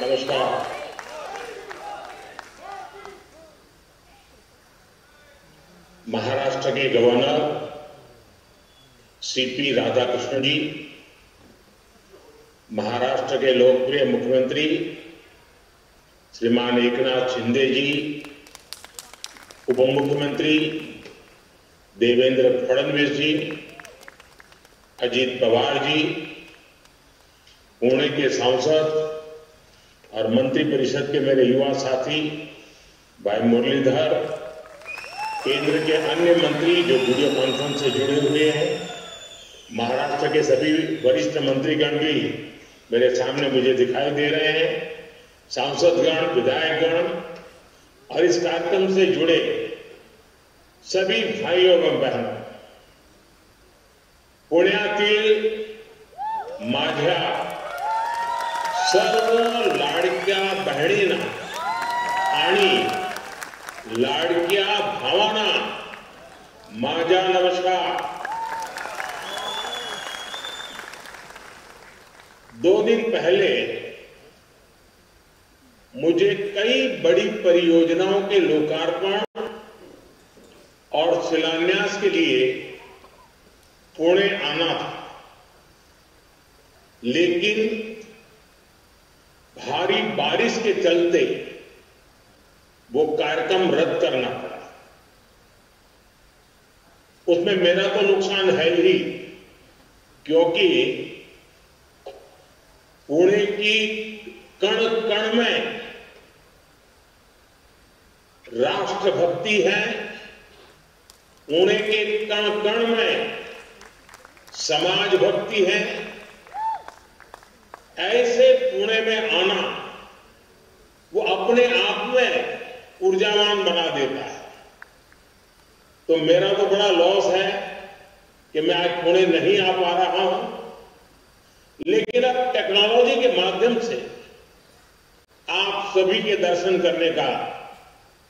नमस्कार। महाराष्ट्र के governor CP Radhakrishnan जी, महाराष्ट्र के लोकप्रिय मुख्यमंत्री श्रीमान एकनाथ शिंदे जी, उप मुख्यमंत्री देवेंद्र फडणवीस जी, अजीत पवार जी, पुणे के सांसद और मंत्रिपरिषद के मेरे युवा साथी भाई मुरलीधर, केंद्र के अन्य मंत्री जो वीडियो कॉन्फ्रेंस से जुड़े हुए हैं, महाराष्ट्र के सभी वरिष्ठ मंत्रीगण भी मेरे सामने मुझे दिखाई दे रहे हैं, सांसदगण, विधायकगण और इस कार्यक्रम से जुड़े सभी भाइयों एवं बहनों, पुण्यातील माझ्या सर्व लाडक्या बहिणींना आणि लाडक्या भावांना माझा नमस्कार। 2 दिन पहले मुझे कई बड़ी परियोजनाओं के लोकार्पण और शिलान्यास के लिए पुणे आना था, लेकिन भारी बारिश के चलते वो कार्यक्रम रद्द करना पड़ा। उसमें मेरा तो नुकसान है ही, क्योंकि पुणे की कण कण में राष्ट्रभक्ति है, पुणे के कण कण में समाज भक्ति है। ऐसे पुणे में आना वो अपने आप में ऊर्जावान बना देता है। तो मेरा तो बड़ा लॉस है कि मैं आज पुणे नहीं आ पा रहा हूं, लेकिन अब टेक्नोलॉजी के माध्यम से आप सभी के दर्शन करने का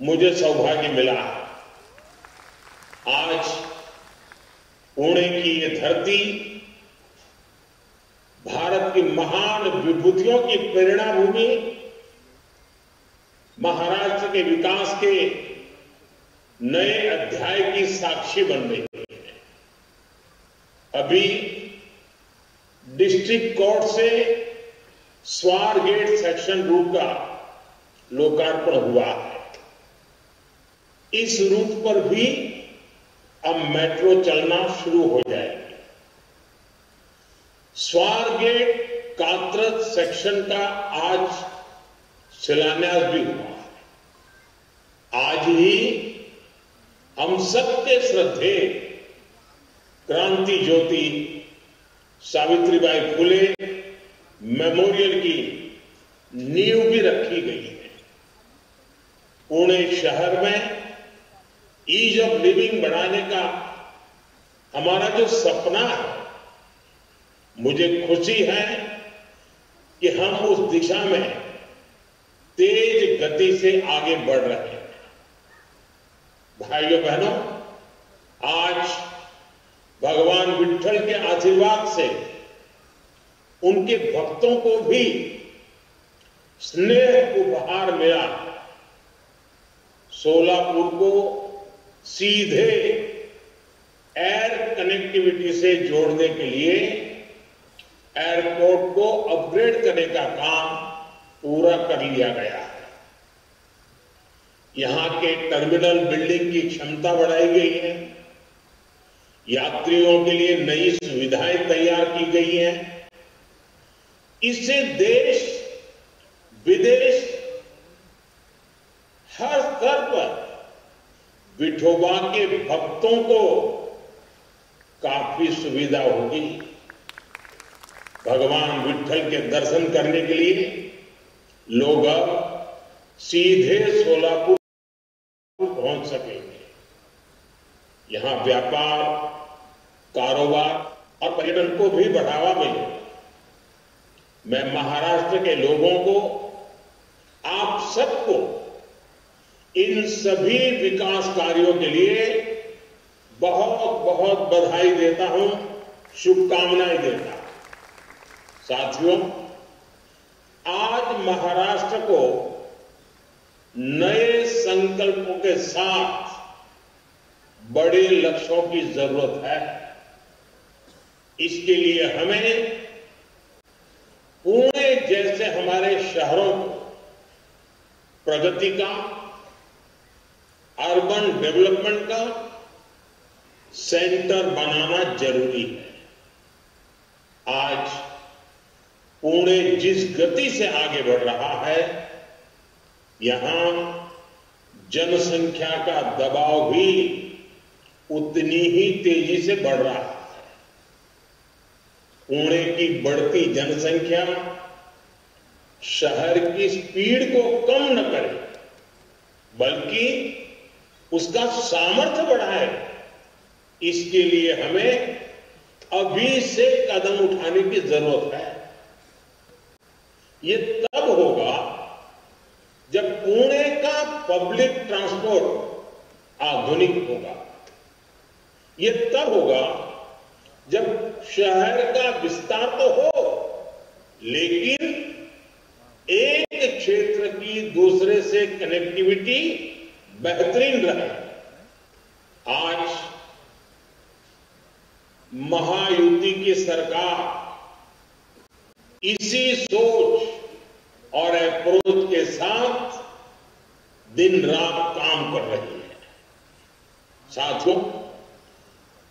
मुझे सौभाग्य मिला है। आज पुणे की ये धरती भारत की महान विभूतियों की प्रेरणा भूमि, महाराष्ट्र के विकास के नए अध्याय की साक्षी बन रही है। अभी डिस्ट्रिक्ट कोर्ट से स्वारगेट सेक्शन रूट का लोकार्पण हुआ है। इस रूट पर भी अब मेट्रो चलना शुरू हो जाएगी। स्वारगेट कात्रज सेक्शन का आज शिलान्यास भी हुआ है। आज ही हम सबके श्रद्धेय क्रांति ज्योति सावित्रीबाई फुले मेमोरियल की नींव भी रखी गई है। पुणे शहर में ईज ऑफ लिविंग बढ़ाने का हमारा जो सपना है, मुझे खुशी है कि हम उस दिशा में तेज गति से आगे बढ़ रहे हैं। भाइयों बहनों, आज भगवान विट्ठल के आशीर्वाद से उनके भक्तों को भी स्नेह उपहार मिला। सोलापुर को सीधे एयर कनेक्टिविटी से जोड़ने के लिए एयरपोर्ट को अपग्रेड करने का काम पूरा कर लिया गया है। यहां के टर्मिनल बिल्डिंग की क्षमता बढ़ाई गई है, यात्रियों के लिए नई सुविधाएं तैयार की गई हैं। इससे देश विदेश हर स्तर पर विठोबा के भक्तों को काफी सुविधा होगी। भगवान विट्ठल के दर्शन करने के लिए लोग अब सीधे सोलापुर पहुंच सकेंगे। यहां व्यापार, कारोबार और पर्यटन को भी बढ़ावा मिलेगा। मैं महाराष्ट्र के लोगों को, आप सबको इन सभी विकास कार्यों के लिए बहुत बहुत बधाई देता हूं, शुभकामनाएं देता हूं। साथियों, आज महाराष्ट्र को नए संकल्पों के साथ बड़े लक्ष्यों की जरूरत है। इसके लिए हमें पुणे जैसे हमारे शहरों को प्रगति का, अर्बन डेवलपमेंट का सेंटर बनाना जरूरी है। आज पुणे जिस गति से आगे बढ़ रहा है, यहां जनसंख्या का दबाव भी उतनी ही तेजी से बढ़ रहा है। पुणे की बढ़ती जनसंख्या शहर की स्पीड को कम न करे, बल्कि उसका सामर्थ्य बढ़ाए। इसके लिए हमें अभी से कदम उठाने की जरूरत है। ये तब होगा जब पुणे का पब्लिक ट्रांसपोर्ट आधुनिक होगा। ये तब होगा जब शहर का विस्तार तो हो, लेकिन एक क्षेत्र की दूसरे से कनेक्टिविटी बेहतरीन रहे। आज महायुति की सरकार इसी सोच और अप्रोच के साथ दिन रात काम कर रही है। साथियों,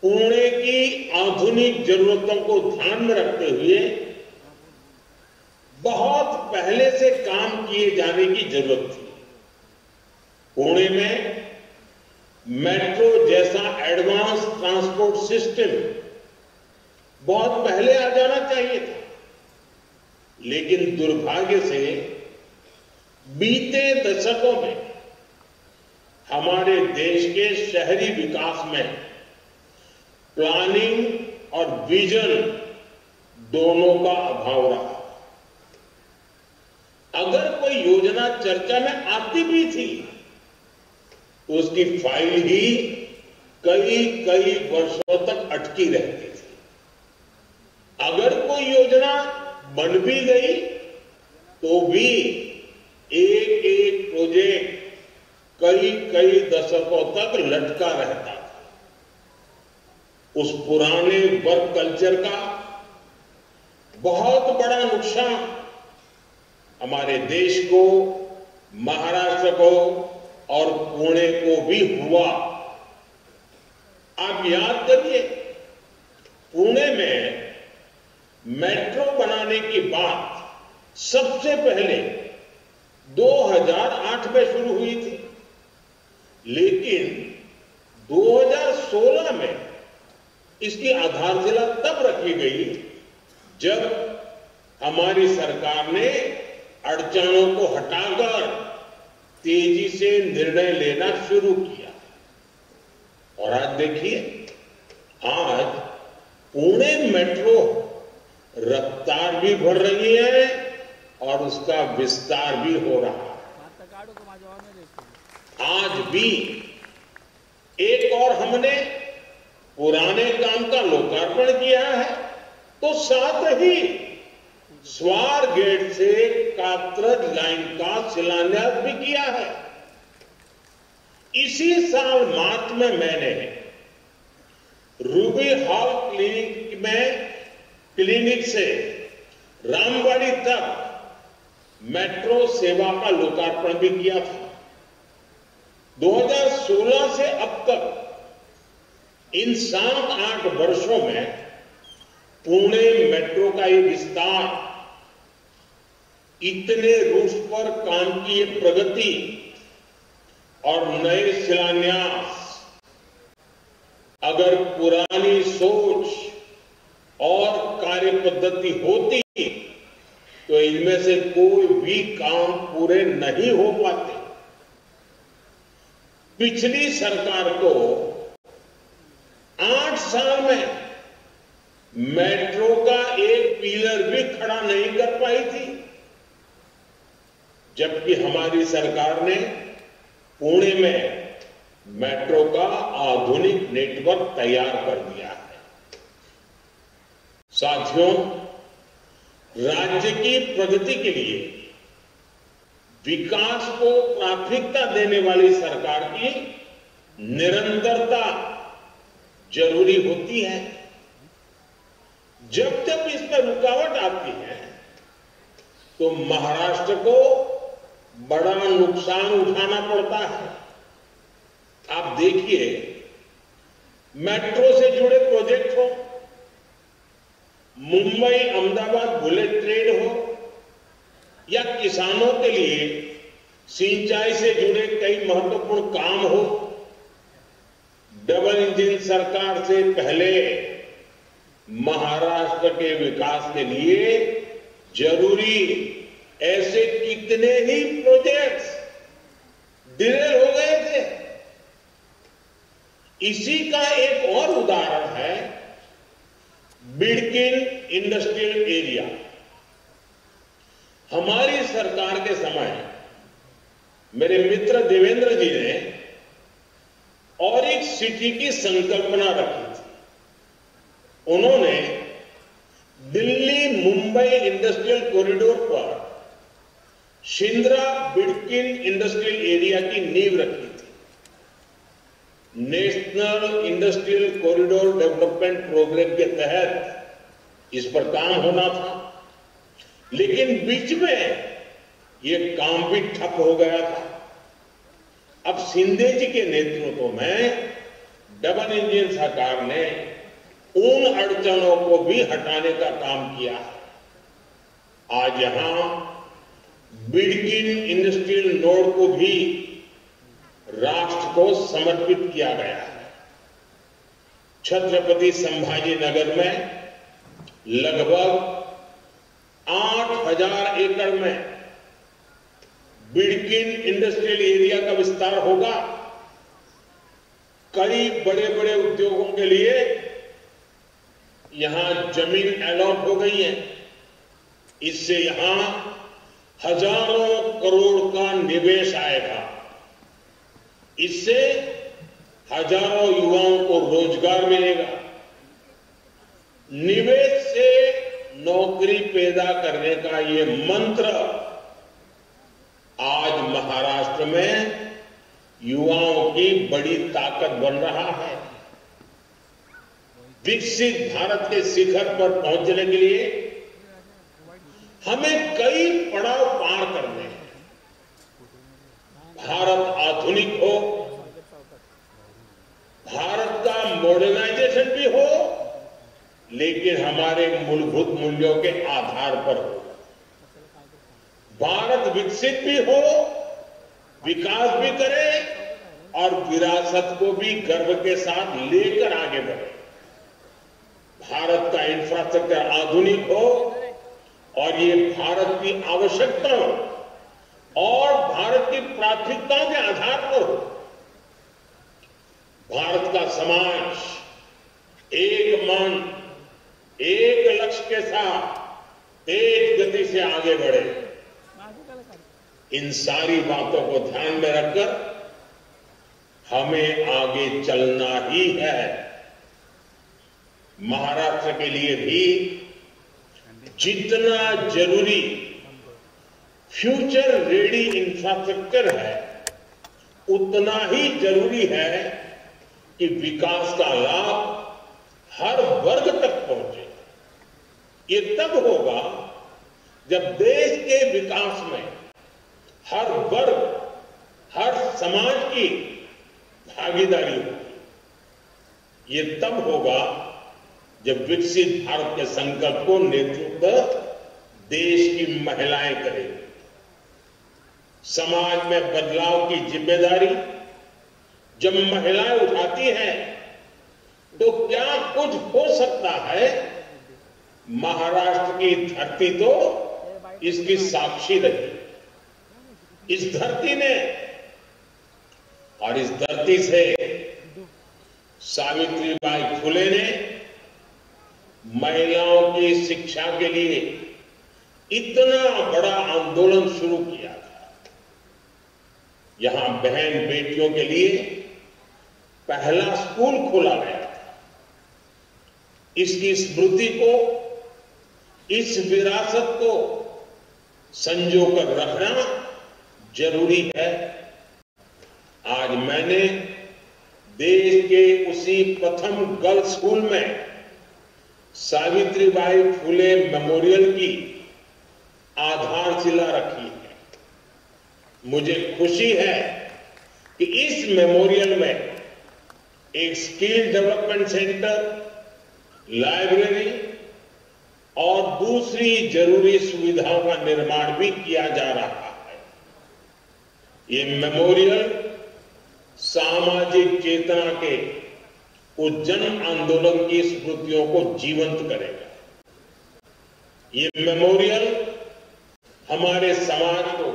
पुणे की आधुनिक जरूरतों को ध्यान में रखते हुए बहुत पहले से काम किए जाने की जरूरत थी। पुणे में मेट्रो जैसा एडवांस ट्रांसपोर्ट सिस्टम बहुत पहले आ जाना चाहिए था, लेकिन दुर्भाग्य से बीते दशकों में हमारे देश के शहरी विकास में प्लानिंग और विजन दोनों का अभाव रहा। अगर कोई योजना चर्चा में आती भी थी, तो उसकी फाइल ही कई वर्षों तक अटकी रहती थी। अगर कोई योजना बन भी गई, तो भी एक प्रोजेक्ट कई दशकों तक लटका रहता था। उस पुराने वर्क कल्चर का बहुत बड़ा नुकसान हमारे देश को, महाराष्ट्र को और पुणे को भी हुआ। आप याद करिए, पुणे में मेट्रो बनाने की बात सबसे पहले 2008 में शुरू हुई थी, लेकिन 2016 में इसकी आधारशिला तब रखी गई जब हमारी सरकार ने अड़चनों को हटाकर तेजी से निर्णय लेना शुरू किया। और आज देखिए, आज पुणे मेट्रो रफ्तार भी बढ़ रही है और उसका विस्तार भी हो रहा है। आज भी एक और हमने पुराने काम का लोकार्पण किया है, तो साथ ही स्वारगेट से कात्रज लाइन का शिलान्यास भी किया है। इसी साल मार्च में मैंने रूबी हॉल क्लिनिक से रामबाड़ी तक मेट्रो सेवा का लोकार्पण भी किया था। 2016 से अब तक इन 7-8 वर्षों में पुणे मेट्रो का ये विस्तार, इतने रूट्स पर काम की ये प्रगति और नए शिलान्यास, अगर पुरानी सोच और कार्य पद्धति होती तो इनमें से कोई भी काम पूरे नहीं हो पाते। पिछली सरकार को 8 साल में मेट्रो का एक पिलर भी खड़ा नहीं कर पाई थी, जबकि हमारी सरकार ने पुणे में मेट्रो का आधुनिक नेटवर्क तैयार कर दिया है। साथियों, राज्य की प्रगति के लिए विकास को प्राथमिकता देने वाली सरकार की निरंतरता जरूरी होती है। जब जब इसमें रुकावट आती है तो महाराष्ट्र को बड़ा नुकसान उठाना पड़ता है। आप देखिए, मेट्रो से जुड़े प्रोजेक्ट हो, मुंबई अहमदाबाद बुलेट ट्रेन हो, या किसानों के लिए सिंचाई से जुड़े कई महत्वपूर्ण काम हो, डबल इंजन सरकार से पहले महाराष्ट्र के विकास के लिए जरूरी ऐसे कितने ही प्रोजेक्ट्स डिले हो गए थे। इसी का एक और उदाहरण है बिडकिन इंडस्ट्रियल एरिया। हमारी सरकार के समय मेरे मित्र देवेंद्र जी ने और एक सिटी की संकल्पना रखी थी। उन्होंने दिल्ली मुंबई इंडस्ट्रियल कॉरिडोर पर शिंद्रा बिडकिन इंडस्ट्रियल एरिया की नींव रखी थी। National industrial corridor development programme के तहत इस पर काम होना था, लेकिन बीच में ये काम भी ठप हो गया था। अब शिंदे जी के नेतृत्व में डबल इंजन सरकार ने उन अड़चनों को भी हटाने का काम किया। आज यहां बिडकिन इंडस्ट्रियल नोड को भी राष्ट्र को समर्पित किया गया है। छत्रपति संभाजी नगर में लगभग 8,000 एकड़ में बिडकिन इंडस्ट्रियल एरिया का विस्तार होगा। कई बड़े बड़े उद्योगों के लिए यहां जमीन अलॉट हो गई है। इससे यहां हजारों करोड़ का निवेश आएगा। इससे हजारों युवाओं को रोजगार मिलेगा। निवेश से नौकरी पैदा करने का ये मंत्र आज महाराष्ट्र में युवाओं की बड़ी ताकत बन रहा है। विकसित भारत के शिखर पर पहुंचने के लिए हमें कई पड़ाव पार करने हैं। भारत आधुनिक हो, भारत का मॉडर्नाइजेशन भी हो, लेकिन हमारे मूलभूत मूल्यों के आधार पर हो। भारत विकसित भी हो, विकास भी करे और विरासत को भी गर्व के साथ लेकर आगे बढ़े। भारत का इंफ्रास्ट्रक्चर आधुनिक हो और ये भारत की आवश्यकताओं और भारत की प्राथमिकताओं के आधार पर हो। भारत का समाज एक मन, एक लक्ष्य के साथ तेज गति से आगे बढ़े। इन सारी बातों को ध्यान में रखकर हमें आगे चलना ही है। महाराष्ट्र के लिए भी जितना जरूरी फ्यूचर रेडी इंफ्रास्ट्रक्चर है, उतना ही जरूरी है कि विकास का लाभ हर वर्ग तक पहुंचे। ये तब होगा जब देश के विकास में हर वर्ग, हर समाज की भागीदारी होगी। ये तब होगा जब विकसित भारत के संकल्प को नेतृत्व देश की महिलाएं करेंगी। समाज में बदलाव की जिम्मेदारी जब महिलाएं उठाती हैं तो क्या कुछ हो सकता है। महाराष्ट्र की धरती तो इसकी साक्षी रही। इस धरती ने और इस धरती से सावित्रीबाई फुले ने महिलाओं की शिक्षा के लिए इतना बड़ा आंदोलन शुरू किया था। यहां बहन बेटियों के लिए पहला स्कूल खोला गया था। इसकी स्मृति को इस विरासत को संजो कर रखना जरूरी है। आज मैंने देश के उसी प्रथम गर्ल्स स्कूल में सावित्रीबाई फुले मेमोरियल की आधारशिला रखी है। मुझे खुशी है कि इस मेमोरियल में एक स्किल डेवलपमेंट सेंटर, लाइब्रेरी और दूसरी जरूरी सुविधाओं का निर्माण भी किया जा रहा है। ये मेमोरियल सामाजिक चेतना के उस जन आंदोलन की स्मृतियों को जीवंत करेगा। ये मेमोरियल हमारे समाज को,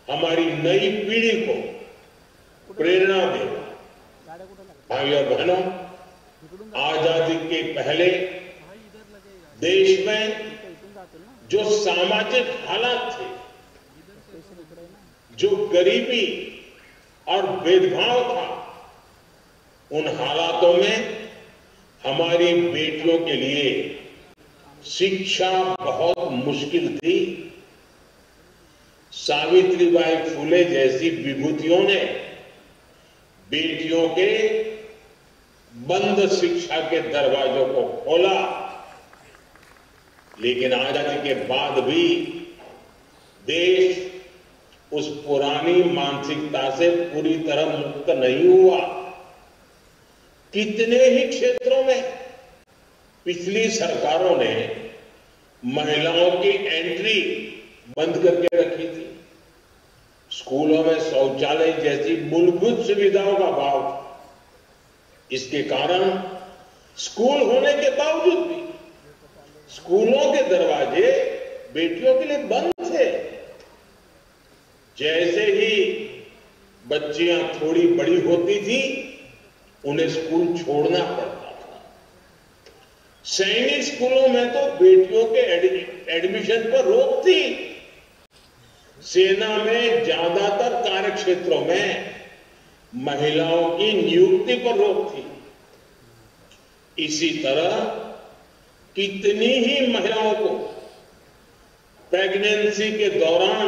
हमारी नई पीढ़ी को प्रेरणा देगा। भाई और बहनों, आजादी के पहले देश में जो सामाजिक हालात थे, जो गरीबी और भेदभाव था, उन हालातों में हमारी बेटियों के लिए शिक्षा बहुत मुश्किल थी। सावित्रीबाई फुले जैसी विभूतियों ने बेटियों के बंद शिक्षा के दरवाजों को खोला, लेकिन आजादी के बाद भी देश उस पुरानी मानसिकता से पूरी तरह मुक्त नहीं हुआ। कितने ही क्षेत्रों में पिछली सरकारों ने महिलाओं की एंट्री बंद करके रखी थी। स्कूलों में शौचालय जैसी मूलभूत सुविधाओं का अभाव था। इसके कारण स्कूल होने के बावजूद भी स्कूलों के दरवाजे बेटियों के लिए बंद थे। जैसे ही बच्चियां थोड़ी बड़ी होती थी, उन्हें स्कूल छोड़ना पड़ता था। सैनिक स्कूलों में तो बेटियों के एडमिशन पर रोक थी। सेना में ज्यादातर कार्य क्षेत्रों में महिलाओं की नियुक्ति पर रोक थी। इसी तरह कितनी ही महिलाओं को प्रेगनेंसी के दौरान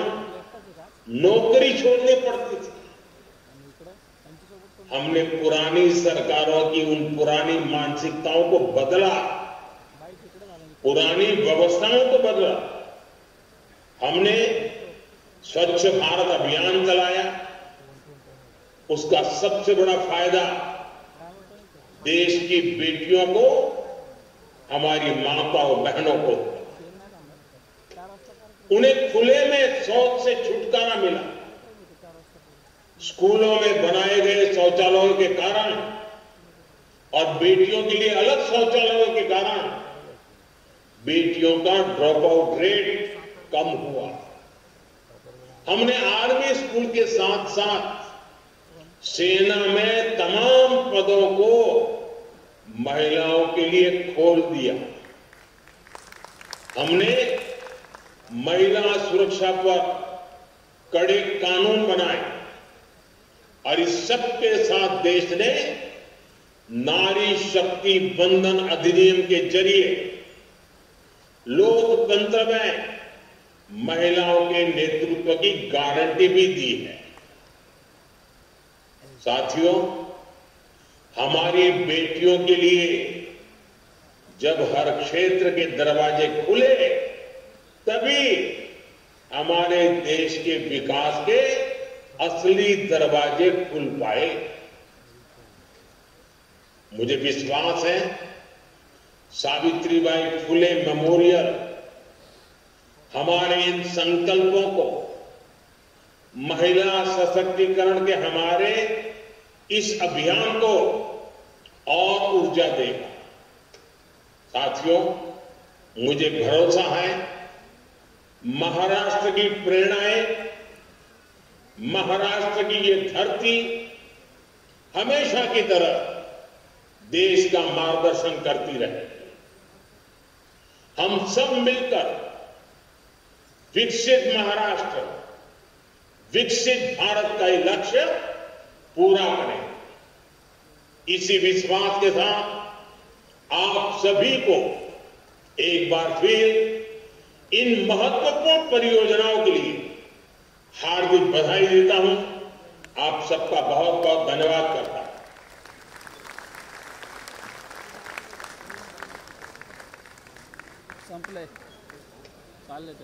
नौकरी छोड़नी पड़ती थी। हमने पुरानी सरकारों की उन पुरानी मानसिकताओं को बदला, पुरानी व्यवस्थाओं को बदला। हमने स्वच्छ भारत अभियान चलाया। उसका सबसे बड़ा फायदा देश की बेटियों को, हमारी माताओं बहनों को, उन्हें खुले में शौच से छुटकारा मिला। स्कूलों में बनाए गए शौचालयों के कारण और बेटियों के लिए अलग शौचालयों के कारण बेटियों का ड्रॉप आउट रेट कम हुआ। हमने आर्मी स्कूल के साथ साथ सेना में तमाम पदों को महिलाओं के लिए खोल दिया। हमने महिला सुरक्षा पर कड़े कानून बनाए और इस सब के साथ देश ने नारी शक्ति बंधन अधिनियम के जरिए लोकतंत्र में महिलाओं के नेतृत्व की गारंटी भी दी है। साथियों, हमारी बेटियों के लिए जब हर क्षेत्र के दरवाजे खुले, तभी हमारे देश के विकास के असली दरवाजे खुल पाए। मुझे विश्वास है सावित्रीबाई फुले मेमोरियल हमारे इन संकल्पों को, महिला सशक्तिकरण के हमारे इस अभियान को और ऊर्जा देगा। साथियों, मुझे भरोसा है महाराष्ट्र की प्रेरणाएं, महाराष्ट्र की ये धरती हमेशा की तरह देश का मार्गदर्शन करती रहे। हम सब मिलकर विकसित महाराष्ट्र, विकसित भारत का ये लक्ष्य पूरा करें। इसी विश्वास के साथ आप सभी को एक बार फिर इन महत्वपूर्ण परियोजनाओं के लिए हार्दिक बधाई देता हूं। आप सबका बहुत बहुत धन्यवाद करता हूं। संपले चालेल.